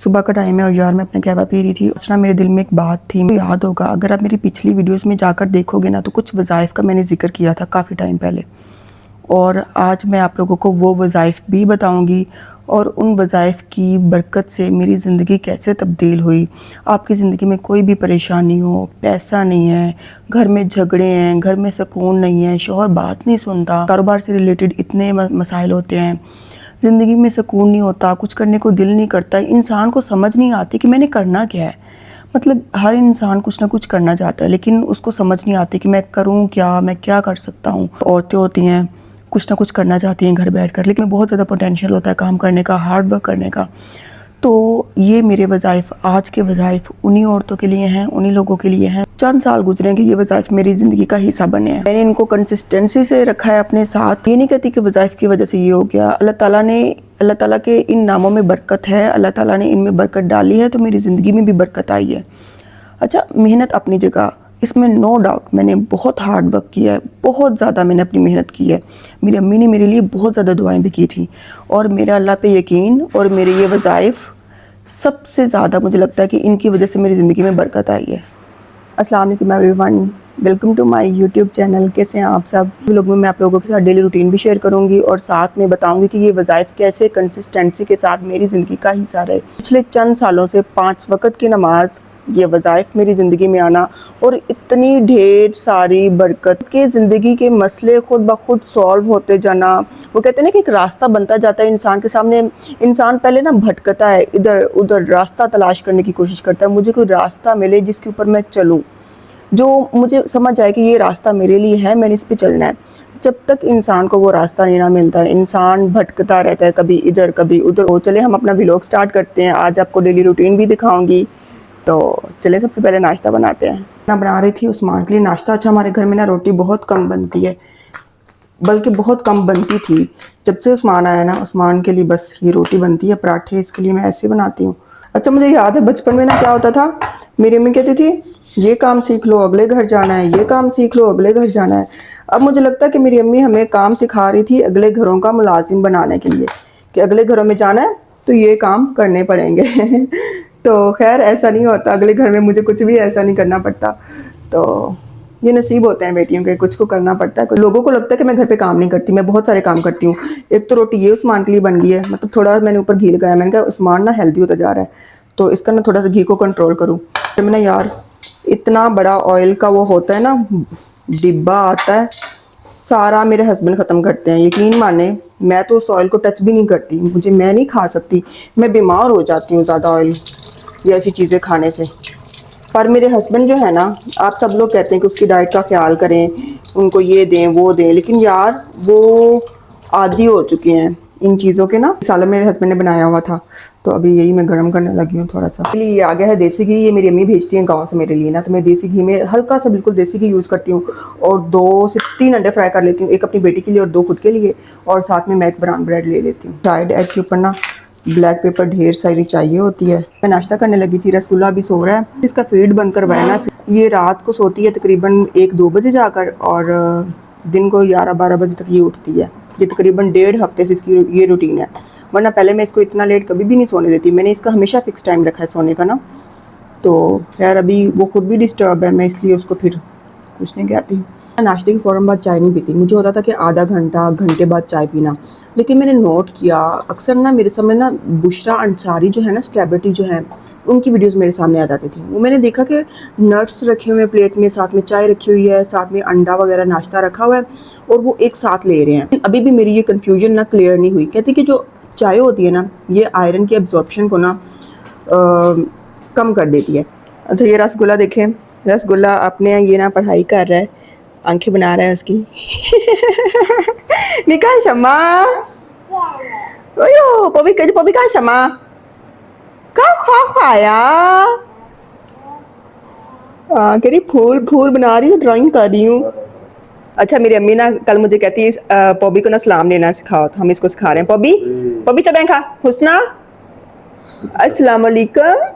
सुबह का टाइम है और यार मैं अपना कहवा पी रही थी। उस ना मेरे दिल में एक बात थी, मुझे याद होगा अगर आप मेरी पिछली वीडियोस में जाकर देखोगे ना तो कुछ वज़ाइफ का मैंने जिक्र किया था काफ़ी टाइम पहले। और आज मैं आप लोगों को वो वज़ाइफ भी बताऊंगी और उन वज़ाइफ की बरकत से मेरी ज़िंदगी कैसे तब्दील हुई। आपकी ज़िंदगी में कोई भी परेशानी हो, पैसा नहीं है, घर में झगड़े हैं, घर में सुकून नहीं है, शौहर बात नहीं सुनता, कारोबार से रिलेटेड इतने मसाइल होते हैं, ज़िंदगी में सुकून नहीं होता, कुछ करने को दिल नहीं करता, इंसान को समझ नहीं आती कि मैंने करना क्या है। मतलब हर इंसान कुछ ना कुछ करना चाहता है लेकिन उसको समझ नहीं आती कि मैं करूं क्या, मैं क्या कर सकता हूं। औरतें होती हैं कुछ ना कुछ करना चाहती हैं घर बैठकर, लेकिन बहुत ज़्यादा पोटेंशियल होता है काम करने का, हार्ड वर्क करने का। तो ये मेरे वज़ाइफ, आज के वज़ाइफ उन्हीं औरतों के लिए हैं, उन्हीं लोगों के लिए हैं। चंद साल गुजरे हैं कि ये वज़ाइफ मेरी ज़िंदगी का हिस्सा बने हैं। मैंने इनको कंसिस्टेंसी से रखा है अपने साथ। ये नहीं कहती कि वज़ाइफ की वजह से ये हो गया। अल्लाह ताला के इन नामों में बरकत है, अल्लाह ताला ने इनमें बरकत डाली है तो मेरी ज़िंदगी में भी बरकत आई है। अच्छा, मेहनत अपनी जगह, इसमें नो डाउट मैंने बहुत हार्ड वर्क किया है, बहुत ज़्यादा मैंने अपनी मेहनत की है। मेरी अम्मी ने मेरे लिए बहुत ज़्यादा दुआएं भी की थी और मेरा अल्लाह पे यकीन और मेरे ये वज़ाइफ सबसे ज़्यादा मुझे लगता है कि इनकी वजह से मेरी ज़िंदगी में बरकत आई है। अस्सलाम वालेकुम everyone, welcome to my YouTube channel. कैसे हैं आप सब लोग? मैं आप लोगों के साथ डेली रूटीन भी शेयर करूंगी और साथ में बताऊंगी कि ये वज़ाइफ कैसे कंसिस्टेंसी के साथ मेरी ज़िंदगी का हिस्सा रहे। पिछले चंद सालों से 5 वक्त की नमाज, ये वज़ाइफ मेरी ज़िंदगी में आना और इतनी ढेर सारी बरकत के ज़िंदगी के मसले खुद ब खुद सॉल्व होते जाना। वो कहते हैं ना कि एक रास्ता बनता जाता है इंसान के सामने। इंसान पहले ना भटकता है, इधर उधर रास्ता तलाश करने की कोशिश करता है, मुझे कोई रास्ता मिले जिसके ऊपर मैं चलूँ, जो मुझे समझ आए कि ये रास्ता मेरे लिए है, मैंने इस पे चलना है। जब तक इंसान को वो रास्ता नहीं ना मिलता है, इंसान भटकता रहता है, कभी इधर कभी उधर। तो चले हम अपना व्लॉग स्टार्ट करते हैं। आज आपको डेली रूटीन भी दिखाऊंगी। तो चले सबसे पहले नाश्ता बनाते हैं। ना बना रही थी उस्मान के लिए नाश्ता। अच्छा, हमारे घर में ना रोटी बहुत कम बनती है, बल्कि बहुत कम बनती थी। जब से उस्मान आया ना, उस्मान के लिए बस ये रोटी बनती है, पराठे इसके लिए मैं ऐसे बनाती हूँ। अच्छा, मुझे याद है बचपन में ना क्या होता था, मेरी अम्मी कहती थी ये काम सीख लो अगले घर जाना है, ये काम सीख लो अगले घर जाना है। अब मुझे लगता है कि मेरी अम्मी हमें काम सिखा रही थी अगले घरों का मुलाजिम बनाने के लिए, कि अगले घरों में जाना है तो ये काम करने पड़ेंगे। तो खैर ऐसा नहीं होता, अगले घर में मुझे कुछ भी ऐसा नहीं करना पड़ता। तो ये नसीब होते हैं बेटियों के, कुछ को करना पड़ता है। लोगों को लगता है कि मैं घर पे काम नहीं करती, मैं बहुत सारे काम करती हूँ। एक तो रोटी ये उस्मान के लिए बन गई है, मतलब थोड़ा मैंने ऊपर घी लगाया, मैंने कहा उस्मान ना हेल्दी होता जा रहा है तो इसका ना थोड़ा सा घी को कंट्रोल करूँ। तो मैंने यार इतना बड़ा ऑयल का वो होता है ना, डिब्बा आता है, सारा मेरे हस्बैंड ख़त्म करते हैं। यकीन माने मैं तो उस ऑयल को टच भी नहीं करती, मैं नहीं खा सकती, मैं बीमार हो जाती हूँ ज़्यादा ऑयल ये ऐसी चीज़ें खाने से। पर मेरे हस्बैंड जो है ना, आप सब लोग कहते हैं कि उसकी डाइट का ख्याल करें, उनको ये दें वो दें, लेकिन यार वो आदी हो चुके हैं इन चीज़ों के ना। सालन मेरे हस्बैंड ने बनाया हुआ था तो अभी यही मैं गर्म करने लगी हूँ थोड़ा सा। ये आ गया है देसी घी, ये मेरी अम्मी भेजती हैं गांव से मेरे लिए ना, तो मैं देसी घी में हल्का सा बिल्कुल देसी घी यूज़ करती हूँ और 2 से 3 अंडे फ्राई कर लेती हूँ, एक अपनी बेटी के लिए और 2 खुद के लिए, और साथ में मैं एक ब्राउन ब्रेड ले लेती हूँ। फ्राइड एग के ऊपर ना ब्लैक पेपर ढेर सारी चाहिए होती है। मैं नाश्ता करने लगी थी, रसगुल्ला भी सो रहा है, इसका फीड बंद करवाया ना। ये रात को सोती है तकरीबन 1-2 बजे जाकर और दिन को 11-12 बजे तक ये उठती है। ये तकरीबन 1.5 हफ्ते से इसकी ये रूटीन है, वरना पहले मैं इसको इतना लेट कभी भी नहीं सोने देती। मैंने इसका हमेशा फिक्स टाइम रखा है सोने का ना। तो खैर अभी वो खुद भी डिस्टर्ब है, मैं इसलिए उसको फिर कुछ नहीं कहती। नाश्ते के फ़ौरन बाद चाय नहीं पीती, मुझे होता था कि आधा घंटा घंटे बाद चाय पीना। लेकिन मैंने नोट किया अक्सर ना मेरे सामने ना बुशरा अंसारी जो है ना, सेलिब्रिटी जो है, उनकी वीडियोस मेरे सामने आ जाती थी। वो मैंने देखा कि नट्स रखे हुए हैं प्लेट में, साथ में चाय रखी हुई है, साथ में अंडा वगैरह नाश्ता रखा हुआ है और वो एक साथ ले रहे हैं। अभी भी मेरी ये कन्फ्यूजन ना क्लियर नहीं हुई। कहती कि जो चाय होती है ना, ये आयरन के एब्जॉर्प्शन को ना कम कर देती है। अच्छा, ये रसगुल्ला देखें, रसगुल्ला अपने ये ना पढ़ाई कर रहा है, आंखें बना रहा है उसकी। निकाल शम्मा, ओयो पबी का शम्मा का खाया कह रही फूल बना रही हूँ, ड्राइंग कर रही हूँ। अच्छा, मेरी अम्मी ना कल मुझे कहती है पॉबी को ना सलाम लेना सिखाओ, तो हम इसको सिखा रहे हैं। पॉबी चबैं खा, हुस्ना अस्सलाम वालेकुम,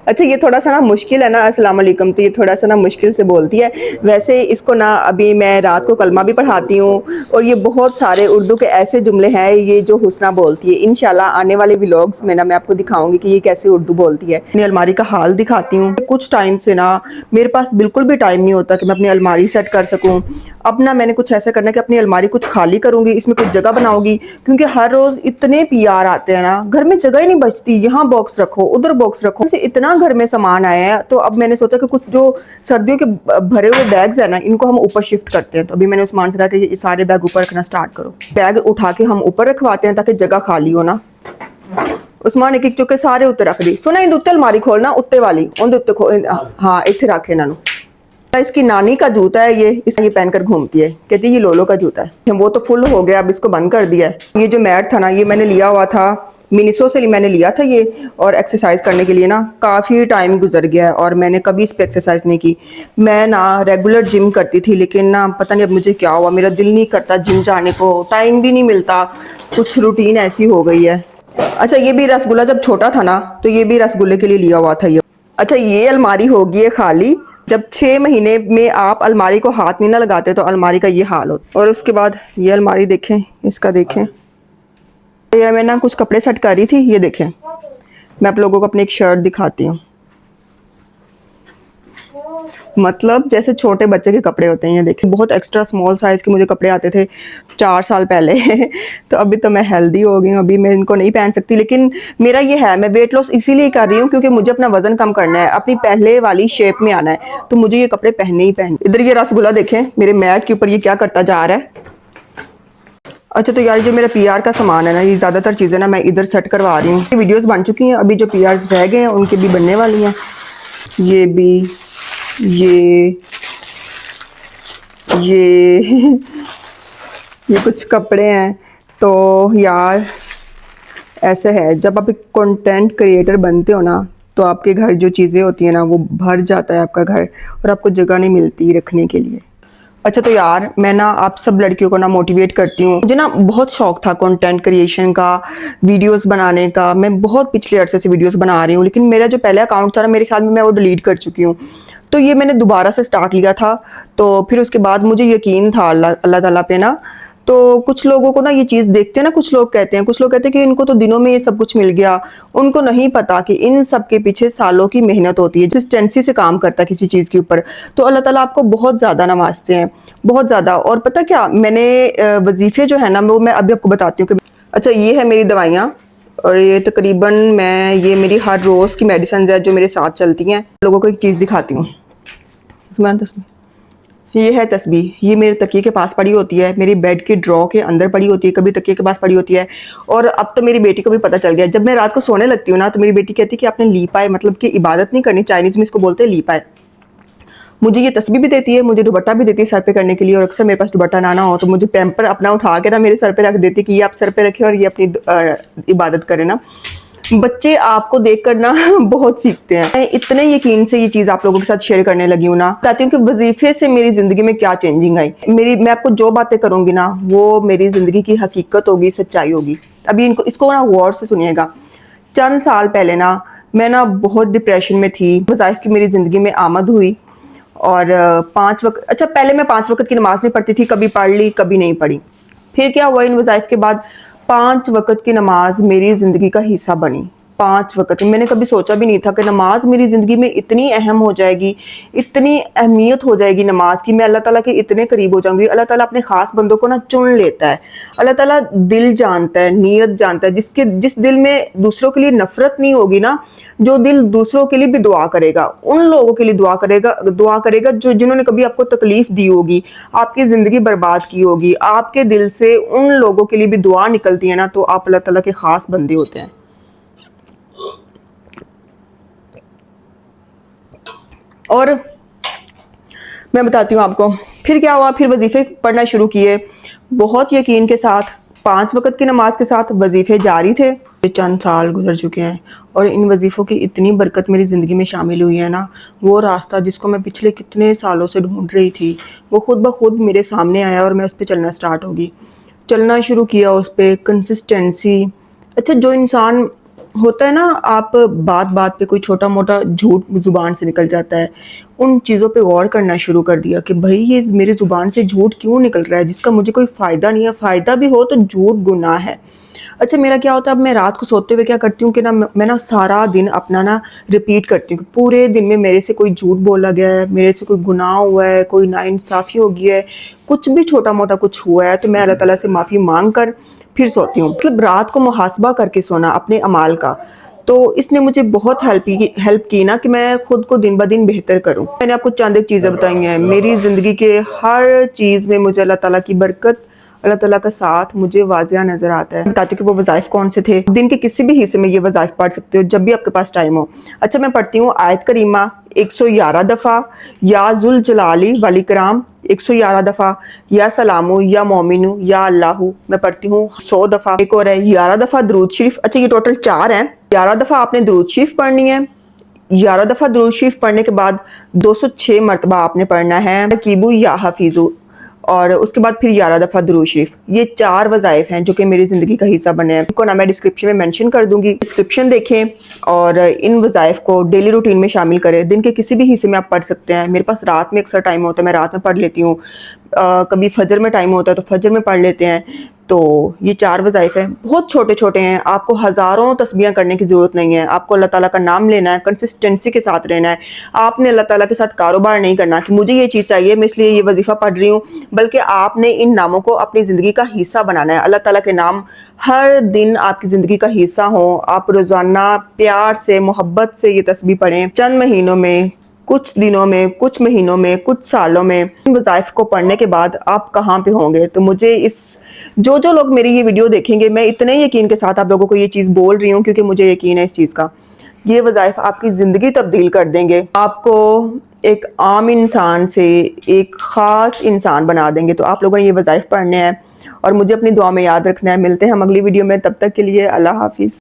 अच्छा ये थोड़ा सा ना मुश्किल है ना, अस्सलाम वालेकुम, तो ये थोड़ा सा ना मुश्किल से बोलती है। वैसे इसको ना अभी मैं रात को कलमा भी पढ़ाती हूँ, और ये बहुत सारे उर्दू के ऐसे जुमले हैं ये जो हुस्ना बोलती है। इंशाल्लाह आने वाले व्लॉग्स में ना मैं आपको दिखाऊंगी कि ये कैसे उर्दू बोलती है। अपनी अलमारी का हाल दिखाती हूँ। कुछ टाइम से ना मेरे पास बिल्कुल भी टाइम नहीं होता कि मैं अपनी अलमारी सेट कर सकूँ। अब ना मैंने कुछ ऐसा करना है कि अपनी अलमारी कुछ खाली करूँगी, इसमें कुछ जगह बनाऊंगी, क्योंकि हर रोज़ इतने पीआर आते हैं ना, घर में जगह ही नहीं बचती। यहाँ बॉक्स रखो, उधर बॉक्स रखो, से इतना घर में सामान आया है। तो अब मैंने सोचा कि कुछ जो सर्दियों के भरे हुए बैग्स है ना, इनको हम ऊपर शिफ्ट करते हैं। तो अभी मैंने उस्मान से कहा कि ये सारे बैग ऊपर रखना स्टार्ट करो। बैग उठा के हम ऊपर रखवाते हैं ताकि जगह खाली हो ना। उस्मान एक एक चुके सारे उत्ते रख दी। सुना इन उत्ते अलमारी खोलना, उत्ते वाली उन उत्ते हाँ इतने रखे इन्होंने। इसकी नानी का जूता है ये, इसे ये पहनकर घूमती है, कहती है ये लोलो का जूता है। वो तो फुल हो गया, अब इसको बंद कर दिया है। ये जो मैट था ना, ये मैंने लिया हुआ था मिनिसो से, मैंने लिया था ये, और एक्सरसाइज करने के लिए ना काफ़ी टाइम गुजर गया है और मैंने कभी इस पर एक्सरसाइज नहीं की। मैं ना रेगुलर जिम करती थी, लेकिन ना पता नहीं अब मुझे क्या हुआ, मेरा दिल नहीं करता जिम जाने को, टाइम भी नहीं मिलता, कुछ रूटीन ऐसी हो गई है। अच्छा ये भी रसगुल्ला जब छोटा था ना, तो ये भी रसगुल्ले के लिए लिया हुआ था ये। अच्छा ये अलमारी होगी है खाली। जब 6 महीने में आप अलमारी को हाथ नहीं ना लगाते तो अलमारी का ये हाल होता। और उसके बाद ये अलमारी देखें, इसका देखें, ये मैं ना कुछ कपड़े सेट कर रही थी। ये देखें, मैं आप लोगों को अपनी एक शर्ट दिखाती हूँ, मतलब जैसे छोटे बच्चे के कपड़े होते हैं। ये देखें, बहुत एक्स्ट्रा स्मॉल साइज के मुझे कपड़े आते थे 4 साल पहले तो अभी तो मैं हेल्दी हो गई हूँ, अभी मैं इनको नहीं पहन सकती। लेकिन मेरा ये है, मैं वेट लॉस इसीलिए कर रही हूँ क्योंकि मुझे अपना वजन कम करना है, अपनी पहले वाली शेप में आना है, तो मुझे ये कपड़े पहनने ही पहनने। इधर ये रसगुल्ला देखें मेरे मैट के ऊपर ये क्या करता जा रहा है। अच्छा तो यार जो मेरा पीआर का सामान है ना, ये ज़्यादातर चीज़ें ना मैं इधर सेट करवा रही हूँ। वीडियोस बन चुकी हैं, अभी जो पीआर्स रह गए हैं उनके भी बनने वाली हैं। ये भी, ये ये कुछ कपड़े हैं। तो यार ऐसे है, जब आप एक कंटेंट क्रिएटर बनते हो ना, तो आपके घर जो चीज़ें होती हैं ना, वो भर जाता है आपका घर, और आपको जगह नहीं मिलती रखने के लिए। अच्छा तो यार मैं ना आप सब लड़कियों को ना मोटिवेट करती हूँ। मुझे ना बहुत शौक था कंटेंट क्रिएशन का, वीडियोस बनाने का। मैं बहुत पिछले अरसे से वीडियोस बना रही हूँ, लेकिन मेरा जो पहले अकाउंट था ना, मेरे ख्याल में मैं वो डिलीट कर चुकी हूँ। तो ये मैंने दोबारा से स्टार्ट लिया था। तो फिर उसके बाद मुझे यकीन था अल्लाह ताला पे ना। तो कुछ लोगों को ना ये चीज़ देखते हैं ना, कुछ लोग कहते हैं कि इनको तो दिनों में ये सब कुछ मिल गया। उनको नहीं पता कि इन सब के पीछे सालों की मेहनत होती है, कंसिस्टेंसी से काम करता है किसी चीज़ के ऊपर। तो अल्लाह ताला आपको बहुत ज़्यादा नवाजते हैं, बहुत ज़्यादा। और पता क्या, मैंने वजीफे जो है ना, वो मैं अभी आपको बताती हूँ कि अच्छा ये है मेरी दवाइयाँ, और ये तकरीबन ये मेरी हर रोज़ की मेडिसिन है जो मेरे साथ चलती हैं। लोगों को एक चीज़ दिखाती हूँ, ये है तस्बीह। ये मेरे तकिए के पास पड़ी होती है, मेरी बेड के ड्रॉ के अंदर पड़ी होती है, कभी तकिए के पास पड़ी होती है। और अब तो मेरी बेटी को भी पता चल गया, जब मैं रात को सोने लगती हूँ ना, तो मेरी बेटी कहती है कि आपने लीपाए, मतलब कि इबादत नहीं करनी, चाइनीज़ में इसको बोलते हैं लीपाए। मुझे ये तस्बीह भी देती है, मुझे दुपट्टा भी देती है सर पे करने के लिए। और अक्सर मेरे पास दुपट्टा ना हो तो मुझे पैम्पर अपना उठा के ना मेरे सर पे रख देती है कि ये आप सर पे रखे और ये अपनी इबादत करें ना। बच्चे आपको देखकर ना बहुत सीखते हैं। मैं इतने यकीन से ये चीज़ आप लोगों के साथ शेयर करने लगी हूँ ना, चाहती हूँ कि वजीफे से मेरी ज़िंदगी में क्या चेंजिंग आई। मैं आपको जो बातें करूँगी ना, वो मेरी ज़िंदगी की हकीकत होगी, सच्चाई होगी। अभी इसको ना गौर से सुनिएगा। चंद साल पहले ना मैं ना बहुत डिप्रेशन में थी। वज़ाइफ की मेरी ज़िंदगी में आमद हुई, और 5 वक्त, अच्छा पहले मैं 5 वक्त की नमाज नहीं पढ़ती थी, कभी पढ़ ली कभी नहीं पढ़ी। फिर क्या हुआ, इन वज़ाइफ के बाद 5 वक्त की नमाज मेरी ज़िंदगी का हिस्सा बनी। 5 वक्त, मैंने कभी सोचा भी नहीं था कि नमाज मेरी ज़िंदगी में इतनी अहम हो जाएगी, इतनी अहमियत हो जाएगी नमाज की। मैं अल्लाह ताला के इतने करीब हो जाऊंगी। अल्लाह ताला अपने ख़ास बंदों को ना चुन लेता है। अल्लाह ताला दिल जानता है, नीयत जानता है। जिस दिल में दूसरों के लिए नफरत नहीं होगी ना, जो दिल दूसरों के लिए भी दुआ करेगा, उन लोगों के लिए दुआ करेगा जो जिन्होंने कभी आपको तकलीफ दी होगी, आपकी ज़िंदगी बर्बाद की होगी, आपके दिल से उन लोगों के लिए भी दुआ निकलती है ना, तो आप अल्लाह ताला के ख़ास बंदे होते हैं। और मैं बताती हूँ आपको फिर क्या हुआ। फिर वजीफे पढ़ना शुरू किए, बहुत यकीन के साथ 5 वक्त की नमाज के साथ वजीफे जारी थे। चंद साल गुजर चुके हैं और इन वजीफ़ों की इतनी बरकत मेरी ज़िंदगी में शामिल हुई है ना, वो रास्ता जिसको मैं पिछले कितने सालों से ढूंढ रही थी, वो खुद ब खुद मेरे सामने आया और मैं उस पर चलना स्टार्ट होगी। चलना शुरू किया उस पर, कंसिस्टेंसी। अच्छा जो इंसान होता है ना, आप बात बात पे कोई छोटा मोटा झूठ जुबान से निकल जाता है। उन चीज़ों पे गौर करना शुरू कर दिया कि भाई ये मेरी जुबान से झूठ क्यों निकल रहा है जिसका मुझे कोई फ़ायदा नहीं है, फ़ायदा भी हो तो झूठ गुनाह है। अच्छा, मेरा क्या होता है, अब मैं रात को सोते हुए क्या करती हूँ कि ना मैं ना सारा दिन अपना ना रिपीट करती हूँ कि पूरे दिन में मेरे से कोई झूठ बोला गया है, मेरे से कोई गुनाह हुआ है, कोई नाइंसाफ़ी हो गई है, कुछ भी छोटा मोटा कुछ हुआ है तो मैं अल्लाह ताला से माफ़ी मांग कर फिर सोती हूँ। मतलब रात को मुहासबा करके सोना अपने अमाल का। तो इसने मुझे बहुत हेल्प की ना कि मैं खुद को दिन ब दिन बेहतर करूँ। मैंने आपको चंद एक चीज़ें बताई हैं। मेरी ज़िंदगी के हर चीज़ में मुझे अल्लाह ताला की बरकत, अल्लाह ताला का साथ मुझे वाज़िया नज़र आता है। बताती हूँ कि वो वज़ाइफ़ कौन से थे। दिन के किसी भी हिस्से में ये वज़ाइफ़ पढ़ सकते हो जब भी आपके पास टाइम हो। अच्छा, मैं पढ़ती हूँ आयत करीमा 111 दफ़ा, या ज़ुल जलाली वल इकराम 111 दफ़ा, या सलामु या मोमिनु या अल्लाहु मैं पढ़ती हूँ 100 दफ़ा। एक और है 11 दफ़ा दरूद शरीफ। अच्छा, ये टोटल 4 हैं। 11 दफ़ा आपने दरूद शरीफ पढ़नी है। 11 दफ़ा दरूद शरीफ पढ़ने के बाद 206 मरतबा आपने पढ़ना है रकीबू या हफीज़ू, और उसके बाद फिर 11 दफ़ा दरूद शरीफ। ये 4 वज़ाइफ हैं जो कि मेरी ज़िंदगी का हिस्सा बने हैं। इनको ना मैं डिस्क्रिप्शन में मेंशन कर दूंगी, डिस्क्रिप्शन देखें और इन वज़ाइफ को डेली रूटीन में शामिल करें। दिन के किसी भी हिस्से में आप पढ़ सकते हैं। मेरे पास रात में अक्सर टाइम होता है, मैं रात में पढ़ लेती हूँ। कभी फजर में टाइम होता है तो फजर में पढ़ लेते हैं। तो ये 4 वज़ाइफ हैं, बहुत छोटे छोटे हैं। आपको हज़ारों तस्बीहें करने की ज़रूरत नहीं है। आपको अल्लाह ताला का नाम लेना है, कंसिस्टेंसी के साथ रहना है। आपने अल्लाह ताला के साथ कारोबार नहीं करना कि मुझे ये चीज़ चाहिए मैं इसलिए ये वजीफ़ा पढ़ रही हूँ, बल्कि आपने इन नामों को अपनी ज़िंदगी का हिस्सा बनाना है। अल्लाह ताला के नाम हर दिन आपकी ज़िंदगी का हिस्सा हो। आप रोज़ाना प्यार से, मोहब्बत से ये तस्बीह पढ़ें। चंद महीनों में, कुछ दिनों में, कुछ महीनों में, कुछ सालों में इन वज़ाइफ को पढ़ने के बाद आप कहाँ पे होंगे। तो मुझे जो जो लोग मेरी ये वीडियो देखेंगे, मैं इतने यकीन के साथ आप लोगों को ये चीज़ बोल रही हूँ क्योंकि मुझे यकीन है इस चीज़ का। ये वज़ाइफ आपकी ज़िंदगी तब्दील कर देंगे, आपको एक आम इंसान से एक ख़ास इंसान बना देंगे। तो आप लोगों ने ये वज़ाइफ पढ़ने हैं और मुझे अपनी दुआ में याद रखना है। मिलते हैं हम अगली वीडियो में, तब तक के लिए अल्लाह हाफिज़।